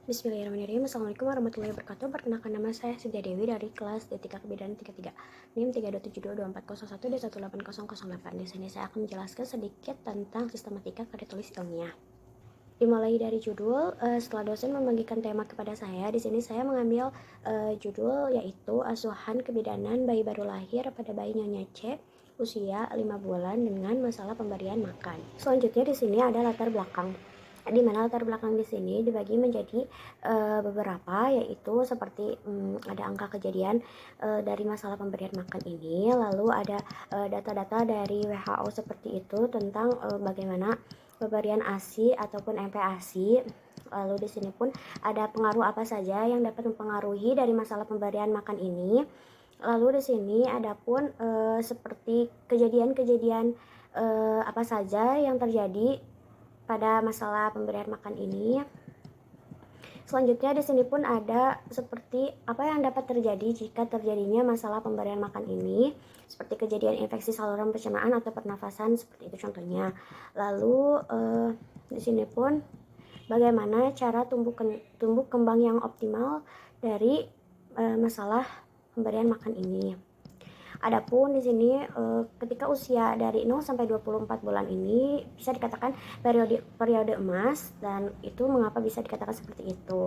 Bismillahirrahmanirrahim. Assalamualaikum warahmatullahi wabarakatuh. Perkenalkan, nama saya Sintia Dewi dari kelas D3 Kebidanan 33, NIM 3272240180008. Di sini saya akan menjelaskan sedikit tentang sistematika karya tulis ilmiah. Dimulai dari judul. Setelah dosen membagikan tema kepada saya, di sini saya mengambil judul yaitu asuhan kebidanan bayi baru lahir pada bayi Nyonya C usia 5 bulan dengan masalah pemberian makan. Selanjutnya di sini ada latar belakang, di mana latar belakang di sini dibagi menjadi beberapa, yaitu seperti ada angka kejadian dari masalah pemberian makan ini, lalu ada data-data dari WHO seperti itu tentang bagaimana pemberian ASI ataupun MPASI. Lalu di sini pun ada pengaruh apa saja yang dapat mempengaruhi dari masalah pemberian makan ini. Lalu di sini ada pun seperti kejadian-kejadian apa saja yang terjadi pada masalah pemberian makan ini. Selanjutnya di sini pun ada seperti apa yang dapat terjadi jika terjadinya masalah pemberian makan ini, seperti kejadian infeksi saluran pencernaan atau pernafasan, seperti itu contohnya. Lalu di sini pun bagaimana cara tumbuh kembang yang optimal dari masalah pemberian makan ini. Adapun di sini ketika usia dari 0 sampai 24 bulan ini bisa dikatakan periode emas, dan itu mengapa bisa dikatakan seperti itu.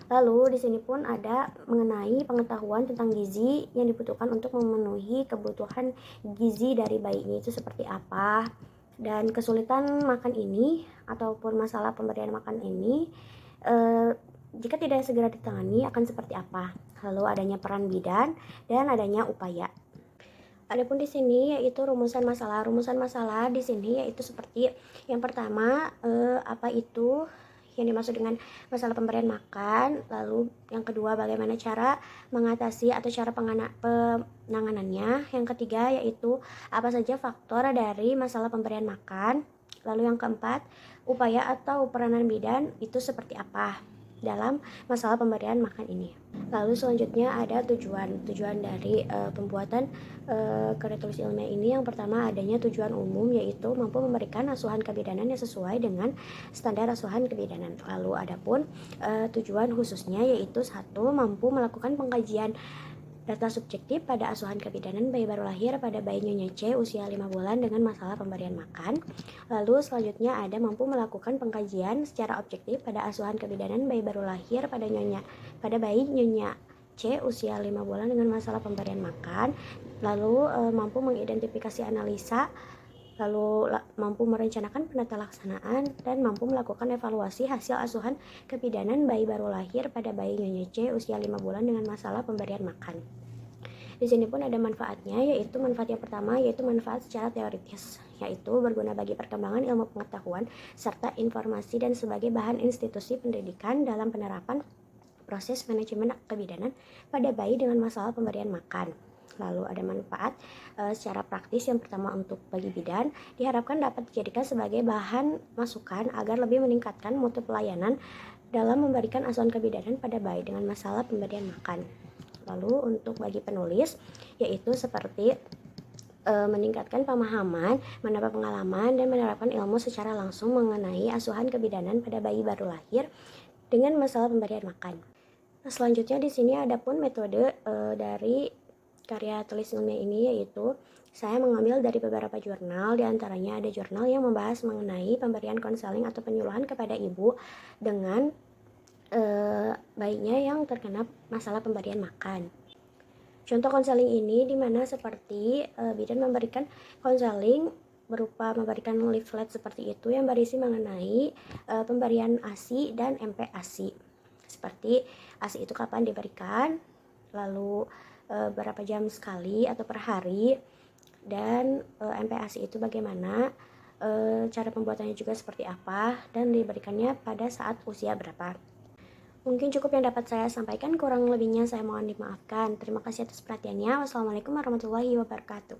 Lalu di sini pun ada mengenai pengetahuan tentang gizi yang dibutuhkan untuk memenuhi kebutuhan gizi dari bayi ini itu seperti apa, dan kesulitan makan ini ataupun masalah pemberian makan ini jika tidak segera ditangani akan seperti apa. Lalu adanya peran bidan dan adanya upaya. Adapun di sini yaitu rumusan masalah. Rumusan masalah di sini yaitu seperti yang pertama, apa itu yang dimaksud dengan masalah pemberian makan. Lalu yang kedua, bagaimana cara mengatasi atau cara penanganannya. Yang ketiga yaitu apa saja faktor dari masalah pemberian makan. Lalu yang keempat, upaya atau peranan bidan itu seperti apa dalam masalah pemberian makan ini. Lalu selanjutnya ada tujuan dari pembuatan karya tulis ilmiah ini. Yang pertama, adanya tujuan umum, yaitu mampu memberikan asuhan kebidanan yang sesuai dengan standar asuhan kebidanan. Lalu adapun tujuan khususnya, yaitu satu, mampu melakukan pengkajian data subjektif pada asuhan kebidanan bayi baru lahir pada bayi Nyonya C usia 5 bulan dengan masalah pemberian makan. Lalu selanjutnya ada mampu melakukan pengkajian secara objektif pada asuhan kebidanan bayi baru lahir pada bayi Nyonya C usia 5 bulan dengan masalah pemberian makan. Lalu mampu mengidentifikasi analisa, lalu mampu merencanakan penata laksanaan, dan mampu melakukan evaluasi hasil asuhan kebidanan bayi baru lahir pada bayi Nyonya C usia 5 bulan dengan masalah pemberian makan. Di sini pun ada manfaatnya, yaitu manfaat yang pertama yaitu manfaat secara teoritis, yaitu berguna bagi perkembangan ilmu pengetahuan serta informasi dan sebagai bahan institusi pendidikan dalam penerapan proses manajemen kebidanan pada bayi dengan masalah pemberian makan. Lalu ada manfaat secara praktis. Yang pertama, untuk bagi bidan diharapkan dapat dijadikan sebagai bahan masukan agar lebih meningkatkan mutu pelayanan dalam memberikan asuhan kebidanan pada bayi dengan masalah pemberian makan. Lalu untuk bagi penulis, yaitu seperti meningkatkan pemahaman, menambah pengalaman, dan menerapkan ilmu secara langsung mengenai asuhan kebidanan pada bayi baru lahir dengan masalah pemberian makan. Nah, selanjutnya di sini ada pun metode dari karya tulis ilmiah ini, yaitu saya mengambil dari beberapa jurnal. Diantaranya ada jurnal yang membahas mengenai pemberian konseling atau penyuluhan kepada ibu dengan bayinya yang terkena masalah pemberian makan. Contoh konseling ini dimana seperti bidan memberikan konseling berupa memberikan leaflet seperti itu yang berisi mengenai pemberian ASI dan MPASI. Seperti ASI itu kapan diberikan, lalu berapa jam sekali atau per hari, dan MPASI itu bagaimana, cara pembuatannya juga seperti apa, dan diberikannya pada saat usia berapa. Mungkin cukup yang dapat saya sampaikan, kurang lebihnya saya mohon dimaafkan. Terima kasih atas perhatiannya. Wassalamualaikum warahmatullahi wabarakatuh.